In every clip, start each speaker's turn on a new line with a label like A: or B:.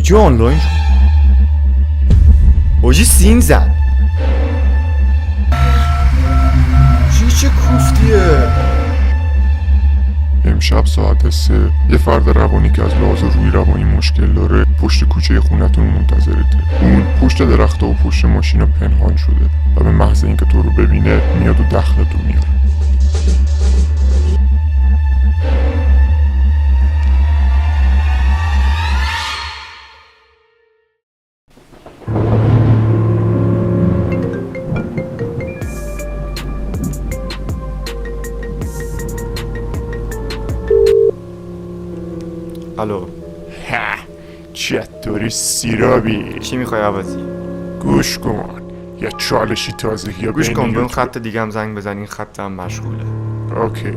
A: اوجی آنلاین شد. اوجی سین زد. چه کوفتیه.
B: امشب ساعت 3 یه فرد روانی که از لحاظ روی روانی مشکل داره پشت کوچه خونتون منتظرته. اون پشت درخت و پشت ماشینا پنهان شده و به محض اینکه تو رو ببینه میاد و دخلتو میاره.
A: الو.
B: چطوری سیرابی؟
A: چی میخوای عوضی؟
B: گوش کن، یه چالشی تازگی
A: گوش کن، به اون خط دیگه هم زنگ بزن، این خط هم مشغوله.
B: اوکی.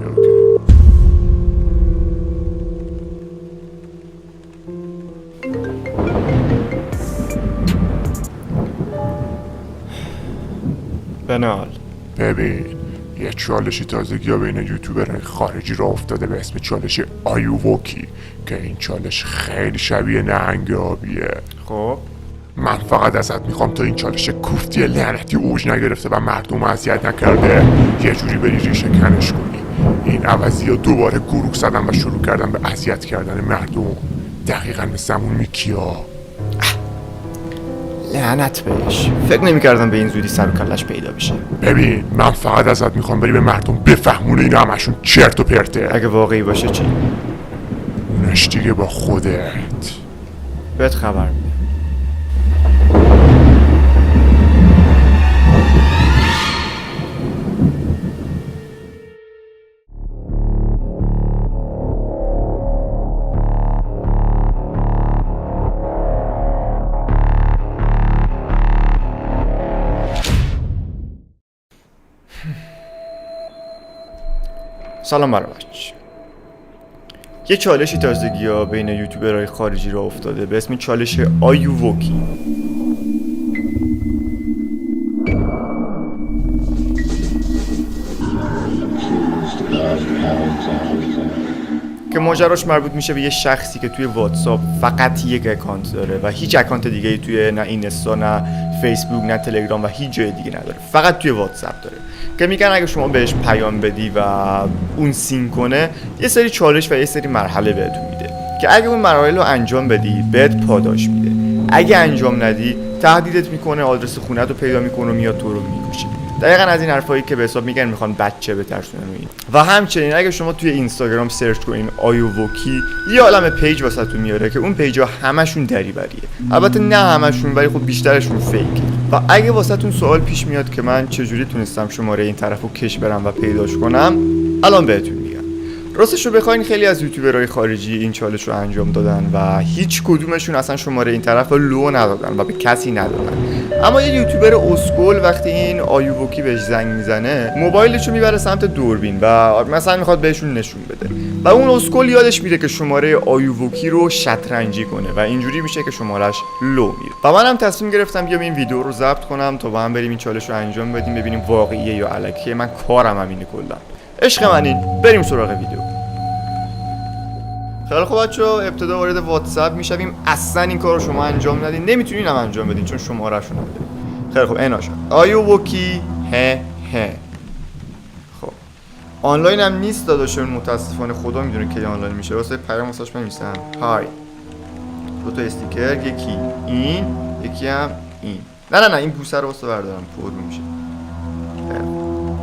A: بنال
B: ببین، یه چالشی تازگی بین یوتیوبرهای خارجی را افتاده به اسم چالش آیووکی که این چالش خیلی شبیه نهنگ آبیه.
A: خب
B: من فقط ازت میخوام تا این چالش کوفتی لعنتی اوج نگرفته و مردم اذیت نکرده یه جوری بری ریشه کنش کنی. این عوضی ها دوباره گروه زدن و شروع کردن به اذیت کردن مردم، دقیقا مثل همون میکیا.
A: لعنت بهش، فکر نمی‌کردم به این زودی سر و کلش پیدا بشه.
B: ببین، من فقط ازت میخوام بری به مردم بفهمونه اینا همشون چرت و پرته.
A: اگه واقعی باشه چی؟
B: اونش دیگه با خودت.
A: بهت خبر میدم. سلام برای بچه. یه چالشی تازگی ها بین یوتیوبرهای خارجی را افتاده به اسم چالش آیووکی. که ماجراش مربوط میشه به یه شخصی که توی واتساپ فقط یک اکانت داره و هیچ اکانت دیگه توی نه اینستا نه فیسبوک نه تلگرام و هیچ جای دیگه نداره، فقط توی واتساپ داره. که میگن اگه شما بهش پیام بدی و اون سین کنه یه سری چالش و یه سری مرحله بهتون میده که اگه اون مراحل رو انجام بدی بهت پاداش میده، اگه انجام ندی تهدیدت میکنه، آدرس خونت رو پیدا میکنه و میاد تو رو میکشه. دقیقاً از این حرفایی که به حساب میگن میخوان بچه بترسونن و همچنین اگه شما توی اینستاگرام سرچ کنین آیووکی یه عالمه پیج واسهتون میاره که اون پیجا همشون دریوریه. البته نه همشون، ولی خب بیشترشون فیکه. و اگه واسهتون سوال پیش میاد که من چجوری تونستم شماره این طرفو کش برم و پیداش کنم، الان بهتون میگم. راستش رو بخواین خیلی از یوتیوبرهای خارجی این چالش رو انجام دادن و هیچ کدومشون اصلا شماره این طرف رو لو ندادن و به کسی ندادن. اما یه یوتیوبر اسکول وقتی این آیووکی بهش زنگ میزنه موبایلش رو میبره سمت دوربین و مثلا میخواد بهشون نشون بده و اون اسکول یادش میره که شماره آیووکی رو شطرنجی کنه و اینجوری میشه که شمارش لو میره. و منم تصمیم گرفتم بیام این ویدیو رو ضبط کنم تا با هم بریم این چالش رو انجام بدیم، ببینیم واقعیه یا الکیه. من کارم همینه کلا. عشق منین، بریم سراغ ویدیو. خیلی خوب بچه‌ها، ابتدا وارد واتساپ میشیم. اصلا این کارو شما انجام ندین، نمیتونین هم انجام بدین چون شماره‌شون نداره. خیلی خوب، ایناشا آیووکی he خب آنلاین هم نیست داداشم، متاسفانه. خدا میدونه کی آنلاین میشه. واسه پیام واسش بنویسم های، دو تا استیکر، یکی این یکی هم این. نه این بوسه رو واسه بردارم، پر میشه.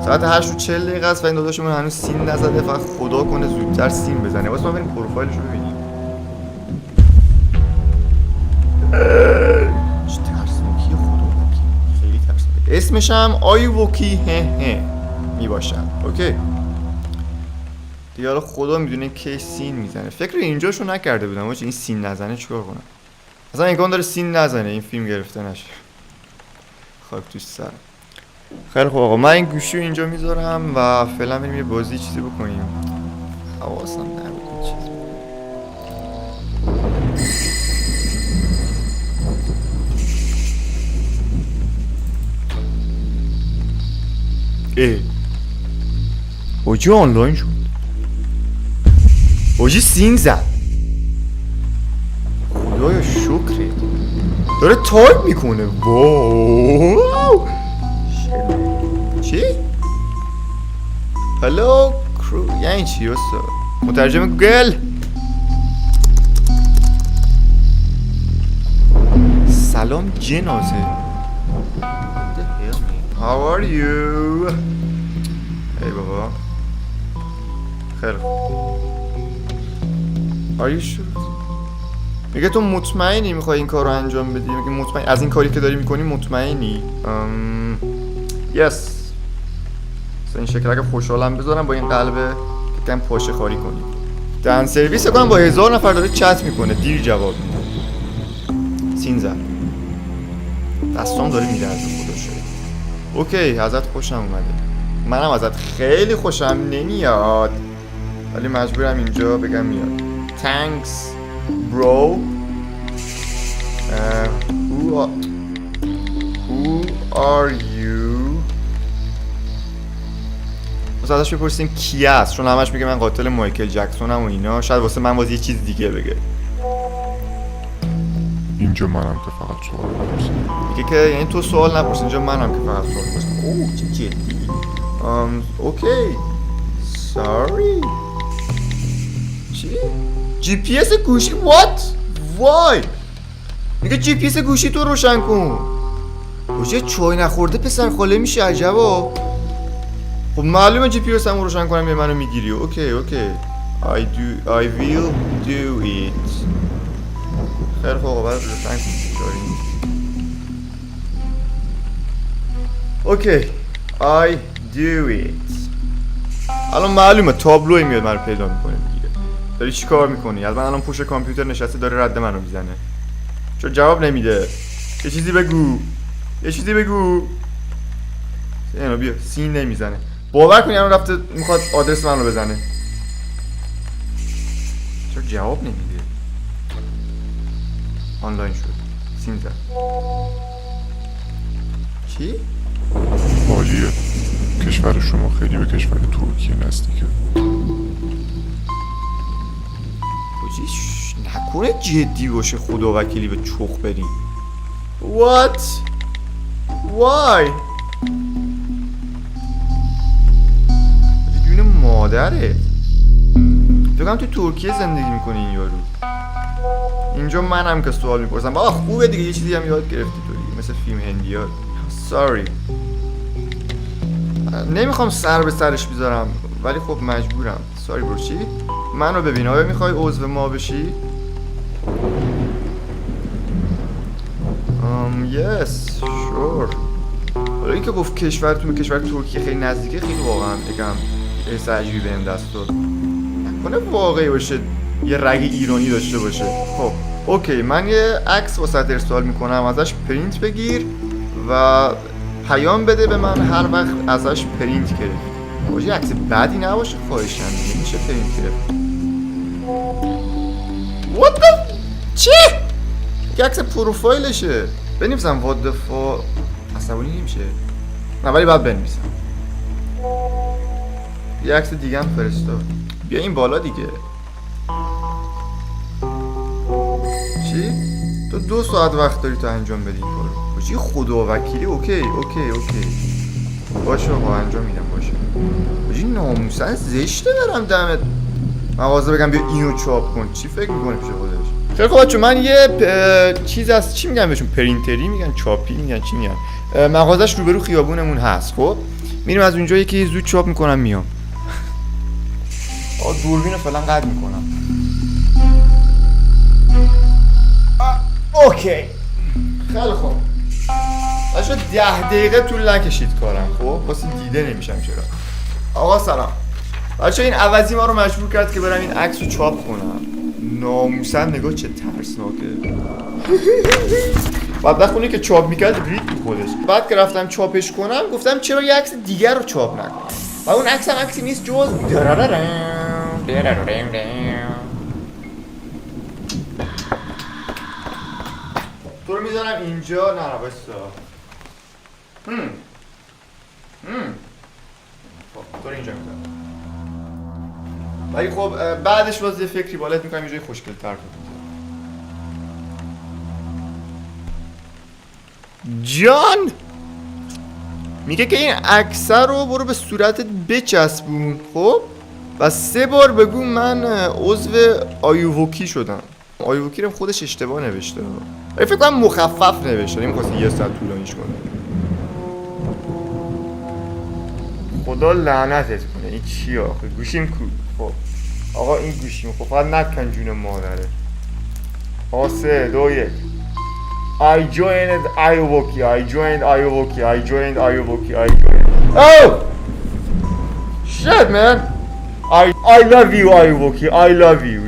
A: ساعت 8:40 است و این داداشمون هنوز سین نزده. فقط خدا کنه زودتر سین بزنه. واسه ما بریم پروفایلش رو ببینیم. چه ترسناکی، خدا وکیل، خیلی ترسناک. اسمش هم آیووکی میباشد. اوکی دیگه. حالا خدا میدونه کی سین میزنه. فکر اینجاشو نکرده بودم این سین نزنه چیکار کنم. اصلا امکان داره سین نزنه، این فیلم گرفته نشه. خاک توش سر. خیلی خوب آقا، من این گوشی رو اینجا میذارم و فعلا بریم یه بازی چیزی بکنیم. حواسم نبود چیزی. اوجی آنلاین شد. اوجی سین زد. خدا خدایا شکره داره تایپ میکنه. واو چی؟ هلو کرو یعنی چی استاد؟ مترجم گوگل. سلام جنازه. How are you? ای بابا خیلی خوب. Are you sure? میگه تو مطمئنی میخوای این کار رو انجام بدی؟ میگه مطمئن از این کاری که داری میکنی مطمئنی؟ yes. این شکل اگه خوشحالم بذارم با این قلبه که کم پاشه خاری کنی. دن سرویس کنم با 1000 نفر داره چت میکنه دیر جواب میده. سین زد دستام داره میره از خدا شد. اوکی ازت خوشم اومده. منم ازت خیلی خوشم نمیاد ولی مجبورم اینجا بگم میاد. Thanks bro. Who are you؟ بس ازش بپرسیم کی است چون همش میگه من قاتل مایکل جکسونم و اینا. شاید واسه من یه چیز دیگه بگه.
B: اینجا منم که فقط سوال بپرسم.
A: میگه که یعنی تو سوال نپرس اینجا منم که فقط سوال بپرسم. اوه چه جدی. اوکی ساری. چی؟ جی پی اس گوشی وات؟ وای میگه جی پی اس گوشی تو روشن کن. گوشی چای نخورده پسر خاله میشه عجبا. خب معلومه جی پی اس هم روشن کنم یه منو میگیری. اوکی I will do it. خیلی خوب بعد روشن کن. اوکی I do it. الان معلومه تابلوی میاد منو پیدا میکنه میگیره. داری چی کار میکنی؟ الان الان پشت کامپیوتر نشسته داره رد منو میزنه. چون جواب نمیده. یه چیزی بگو. اینو بیا سین نمیزنه. باور کنی الان رفته میخواد آدرس منو بزنه. چرا جواب نمیده؟ آنلاین شد. سین زد. چی؟
B: عالیه. کشور شما خیلی به کشور ترکیه نزدیکه.
A: نکنه جدی باشه خدا وکیلی به چخ بریم. What? Why? جون مادره. فکرم تو ترکیه زندگی میکنی این یارو. اینجا منم که سوال میپرسم. خوبه دیگه یه چیزی هم یاد گرفتی تو دیگه مثل فیلم هندیات. Sorry. نمیخوام سر به سرش بذارم ولی خب مجبورم. ساری برو چی؟ منو ببین آیا میخوای عضو ما بشی؟ yes sure. حالا این که گفت کشورتون به کشور ترکیه خیلی نزدیکه خیلی واقعا یکم حس عجیبی بهم دست داد. نکنه واقعی باشه یه رگ ایرانی داشته باشه. خب اوکی من یه عکس واسه ارسال میکنم ازش پرینت بگیر و پیام بده به من هر وقت ازش پرینت گرفت. باشه عکس بدی نباشه خواهشم دیگه میشه پرینت گرفت. What the چی؟ که عکس پروفایلشه. بنویسم what the fuck. عصبانی نمیشه. نه ولی باید بنویسم. یه عکس دیگه هم فرستاد. بیا این بالا دیگه. چی؟ تو 2 ساعت وقت داری تا انجام بدی این کارو. باشه خدا وکیلی. اوکی باشه آقا انجام میدم. باشه باشه ناموسن زشته برم دمت مغازه بگم بیا اینو چاپ کن. چی فکر میکنه پیش خودش؟ خیلی خوب بچه من یه چیز از چی میگن بهشون پرینتری میگن چاپی میگن چی میگن مغازش روبرو خیابونمون هست. خب میریم از اونجا یکی زود چاپ میکنم میام. دوربینو فعلا قطع میکنم. اوکی خیلی خوب بچه 10 دقیقه طول نکشید کارم. خب واسه دیده نمیشم چرا. آقا سلام بچه این عوضی ما رو مجبور کرد که برم این عکس رو چاپ کنم. ناموسن نگاه چه ترسناکه. بعد بخونی که چاپ میکرد رید تو خودش. بعد که رفتم چاپش کنم گفتم چرا یه عکس دیگر رو چاپ نکنم و اون عکس هم عکسی نیست جز تو رو میذارم اینجا. نه بایستا تو رو اینجا میذارم ولی خب بعدش باز یه فکری بالت میکنم اینجای خوشگل تر کنم. جان میگه که این اکثر رو برو به صورتت بچسبون خب و 3 بار بگو من عضو آیووکی شدم. آیووکی رو خودش اشتباه نوشته ولی فکر کنم مخفف نوشته، نمیخواسته 1 ساعت طولانیش کنه. خدا لعنتت کنه. این چی آخه؟ گوشیم کو؟ خب آقا این گوشیم خب فقط نکن جون مادره. آقا 3 2 1 I joined Ayuwoki. Oh! Shit, man. I love you, Ayuwoki. I love you.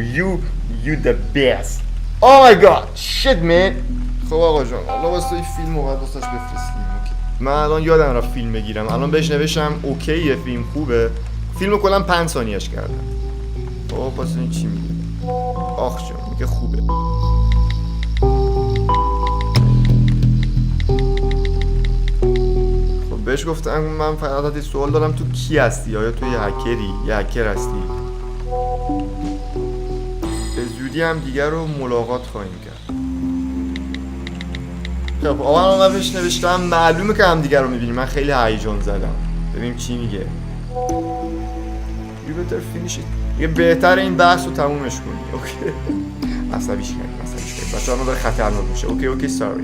A: You the best. Oh my god. Shit, man. خب آقا جان الان واسه این فیلم اومد واسش بفرستیم. من الان یادم رفت فیلم بگیرم. الان بهش نوشتم اوکیه فیلم خوبه. فیلمو کلا 5 ثانیه‌اش کردم. خب واسه این چی میگه؟ آخ جان میگه خوبه. بهش گفتم من فقط سوال دارم تو کی هستی؟ آیا تو یه هکری؟ یه هکر هستی؟ به زودی هم دیگر رو ملاقات خواهیم کرد. خب آقا من بهش نوشتم معلومه که هم دیگر رو میبینیم. من خیلی هیجان زدم. ببینیم چی میگه. You better finish it. یه بهتر این بحث رو تمومش کنی. اوکی. عصبیش کرد. بچه ها داره خطرناک میشه. اوکی sorry.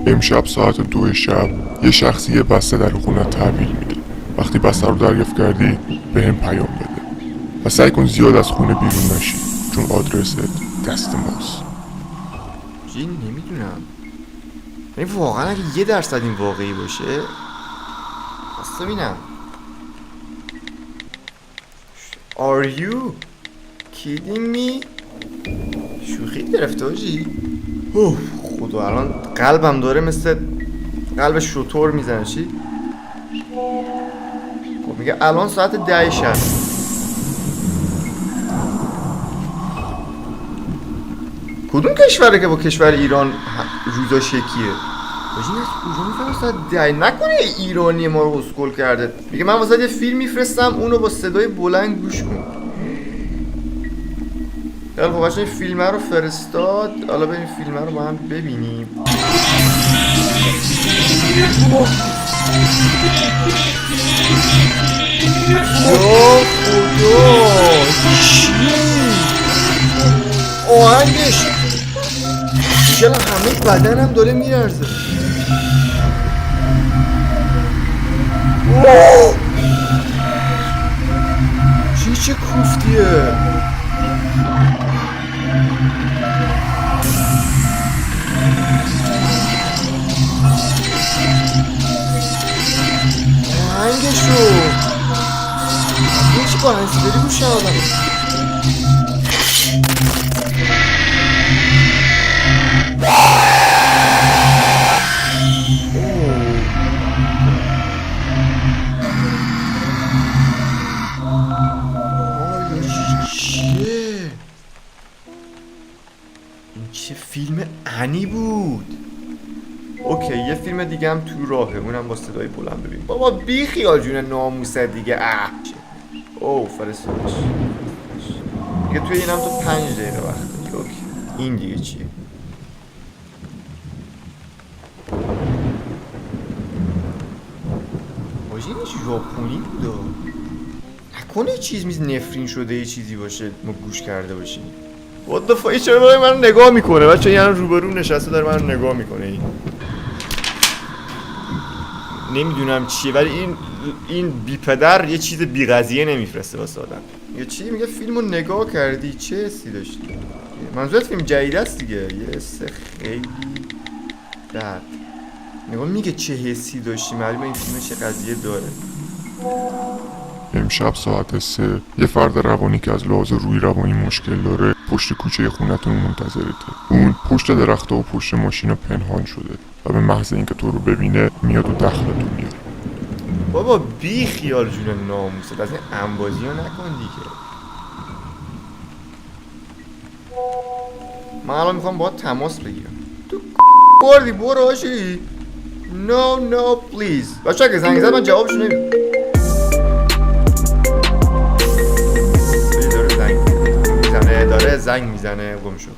B: امشب ساعت 2 شب یه شخصی یه بسته در خونه تحویل میده. وقتی بسته رو دریافت کردی به هم پیام بده و سعی کن زیاد از خونه بیرون نشی چون آدرست دست ماست.
A: نمیدونم این واقعا اگه 1% این واقعی باشه بسته بینم. Are you kidding me؟ شوخی گرفته آجی؟ خدا الان قلبم داره مثل قلب شطور میزنه. چی؟ خب میگه الان ساعت 10 شب. کدوم کشوره که با کشور ایران روزاش یکیه؟ باجی نه کجا میفهمه ساعت 10؟ نکنه ایرانی ما رو اسکول کرده. میگه من واسه یه فیلم میفرستم اونو با صدای بلند گوش کن. خیلی خب بچه این فیلمه رو فرستاد. حالا بریم فیلمه رو با هم ببینیم. یا خدا چی؟ آهنگش چرا همه بدنم داره میرزه. چه کوفتیه. آهنگشو این چی کنن سیداری گوش آدم. چه فیلم انی بود. اوکی یه فیلم دیگه هم تو راهه اونم با صدای بلند ببین. بابا بی خیال جون ناموست دیگه. اوه فرستادش دیگه. توی اینم تو 5 دقیقه وقت داری. اوکی این دیگه چیه؟ باشه این ژاپنی بوده. نکنه چیز میز نفرین شده یه چیزی باشه ما گوش کرده باشیم. What the fuck؟ چرا داره من نگاه میکنه؟ بچه یعنی روبرو نشسته داره من نگاه میکنه. این نمیدونم چیه ولی این بی پدر یه چیز بی قضیه نمیفرسته واسه آدم. یه چی میگه فیلمو نگاه کردی چه حسی داشتی؟ منظورت فیلم جدید است دیگه. یه حس خیلی درد. نگاه میگه چه حسی داشتی معلومه این فیلم چه قضیه داره.
B: امشب ساعت 3 یه فرد روانی که از لحاظ روی روانی مشکل داره پشت کوچه خونتون منتظرته. اون پشت درخت و پشت ماشینا پنهان شده و به محض اینکه تو رو ببینه میاد و دخلتون میاره.
A: بابا بی خیال جون ناموست از این انبازی ها نکن دیگه. من الان میخوام باید تماس بگیرم. تو بردی برو آشی. No please. بچه اگه زنگ زد من جوابشو نمیدم. داره زنگ میزنه گم شد.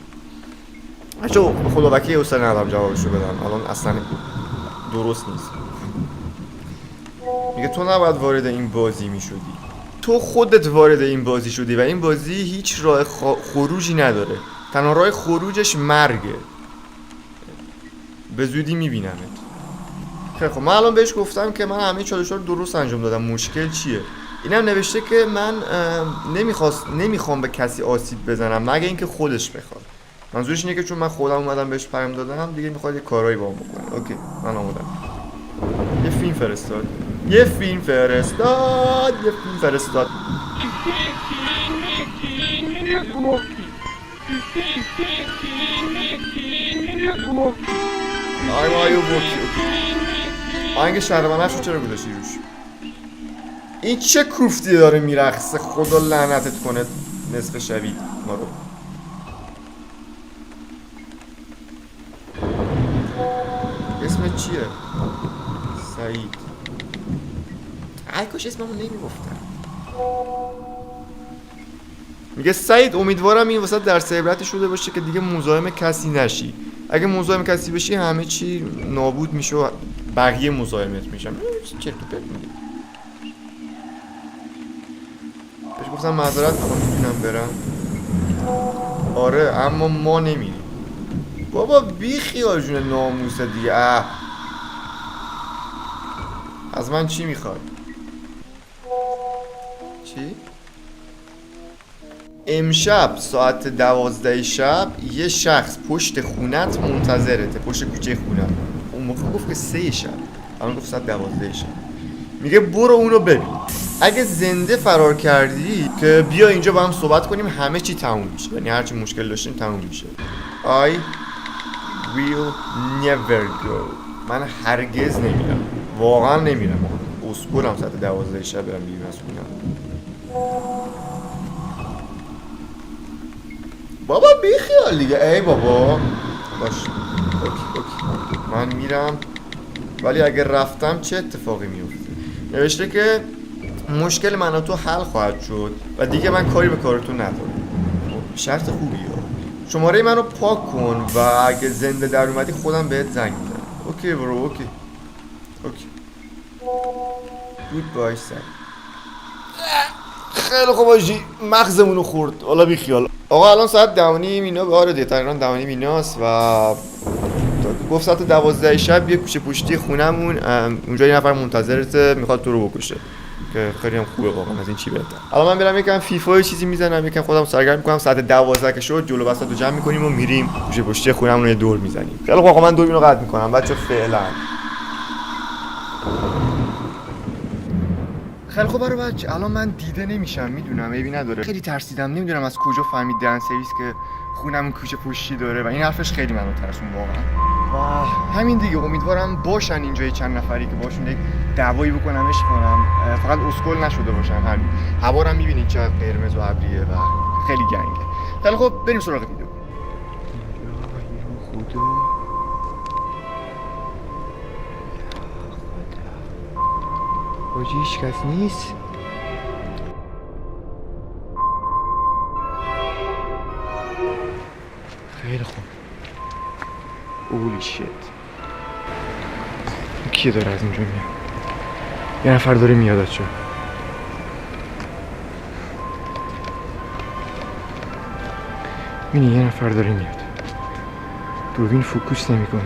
A: بچه خدا وکیلی حوصله ندارم جوابشو بدم، الان اصلا درست نیست. میگه تو نباید وارد این بازی میشدی، تو خودت وارد این بازی شدی و این بازی هیچ راه خروجی نداره، تنها راه خروجش مرگه، به زودی میبینمت. خیلی خب، من الان بهش گفتم که من همه چالش‌ها رو درست انجام دادم، مشکل چیه؟ اینم نوشته که من نمیخوام به کسی آسیب بزنم مگه اینکه خودش بخواد. منظورش اینه که چون من خودم اومدم بهش پیام دادم دیگه میخواد یه کارایی باهم بکنه. اوکی، من آمادم. یه فیلم فرستاد. آهنگ شهربانش رو چرا گذاشتی روش؟ این چه کوفتی داره میرقصه؟ خدا لعنتت کنه نصف شبید ما رو. اسمت چیه؟ سعید. ای کاش اسممو نمیگفتم. میگه سعید امیدوارم این واسه درس عبرتی شده باشه که دیگه مزاحم کسی نشی. اگه مزاحم کسی بشی همه چی نابود میشه و بقیه مزاحمت میشن. چرت و پرت میگه. بهش گفتم معذرت میخوام، میتونم برم؟ آره اما ما نمیریم. بابا بی خیال جون ناموسه دیگه. از من چی میخواد؟ چی؟ امشب ساعت 12 شب یه شخص پشت خونت منتظرته، پشت کوچه خونت. اون موقع گفت که 3 شب، الان گفت ساعت 12 شب. میگه برو اونو ببین، اگه زنده فرار کردی که بیا اینجا با هم صحبت کنیم، همه چی تموم میشه، یعنی هرچی مشکل داشتیم تموم میشه. I will never go. من هرگز نمیرم، واقعا نمیرم. اسکولم ساعت 12 شب برم بیرون از خونم. بابا بیخیال دیگه. ای بابا باش، اوکی. من میرم، ولی اگه رفتم چه اتفاقی میفته؟ نوشته که مشکل من و تو حل خواهد شد و دیگه من کاری به کارتون ندارم. شرط خوبیه. شماره منو پاک کن و اگه زنده در اومدی خودم بهت زنگ میزنم. اوکی برو، اوکی. گود بای سر. خیلی خوب آجی، مغزمونو خورد. حالا بی خیال. آقا الان ساعت 10:30 اینا، آره دیگه تقریبا 10:30 ایناست و گفت ساعت 12 شب یه کوچه پشتی خونمون اونجا یه نفر منتظرته میخواد تو رو بکشه، که خیلی هم خوبه واقعا، از این چی بهتر. الان من برم یکم فیفا چیزی میزنم، یکم خودم سرگرم میکنم. ساعت 12 که شد جلو بساطو جمع میکنیم و میریم کوچه پشتی خونمون رو یه دور میزنیم. خیلی خوب آقا، من دوربینو قطع میکنم بچا فعلا. خیلی خوب برو بچه، الان من دیده نمیشم، میدونم عیبی نداره. خیلی ترسیدم، نمیدونم از کجا فهمید دهن سرویس که خونم کوچه پشتی داره و این حرفش خیلی منو ترسون واقعا. و همین دیگه، امیدوارم باشن اینجا چند نفری که باشون یک دعوایی بکنمش کنم، فقط اسکول نشده باشن. همین هوا رو میبینید چقدر قرمز و ابریه و خیلی گنگه. خیلی خوب بریم سراغ ویدیو. خدا هیچ کس نیست. خیلی خوب. اولی شیت. کی داره از اینجا میاد؟ یه نفر داره میاد بچه. بینی یه نفر داره میاد. دوربین فوکوس نمیکنه.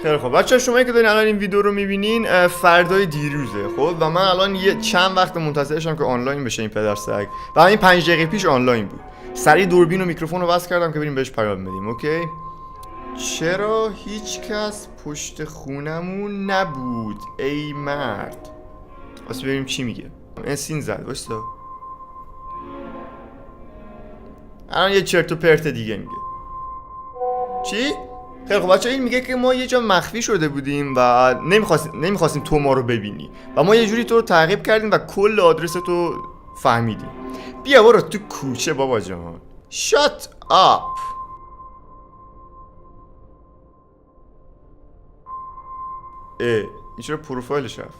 A: خیلی خب بچه‌ها، شما که دارین الان این ویدیو رو میبینین فردای دیروزه. خب و من الان یه چند وقت منتظرشم که آنلاین بشه این پدرسگ و همین 5 دقیقه پیش آنلاین بود. سریع دوربین و میکروفون رو وصل کردم که بریم بهش پیام بدیم. اوکی؟ چرا هیچ کس پشت خونمون نبود ای مرد؟ واسه ببینیم چی میگه. انسین زد واسه الان یه چرت و پرت دیگه میگه. چی؟ خیلی خب بچه، این میگه که ما یه جا مخفی شده بودیم و نمیخواستیم تو ما رو ببینی و ما یه جوری تو رو تعقیب کردیم و کل آدرس تو فهمیدیم. بیا برو تو کوچه بابا جان. Shut up. این چرا پروفایلش رفت؟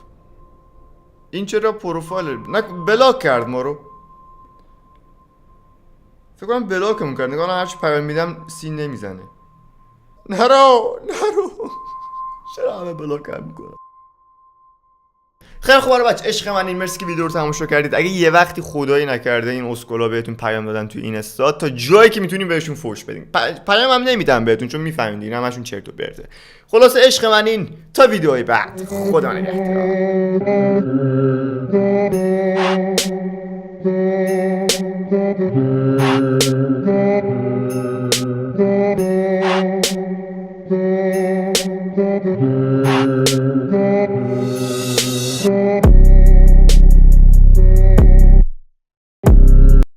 A: این چرا پروفایل بلاک کرد ما رو. فکر کنم بلاکمون کرد. نگاه هرچی پیام میدم سین نمیزنه. نرو چرا همه بلاکم میکنم؟ خیلی خوب بچه عشق من، این مرسی که ویدیو رو تماشا کردید. اگه یه وقتی خدایی نکرده این اسکولا بهتون پیام دادن تو این استا، تا جایی که میتونیم بهشون فوش بدین. پیام هم نمیدم بهتون چون میفهمید این همشون چرت و پرته. خلاصه عشق من این، تا ویدیوهای بعد خدا نگهدار.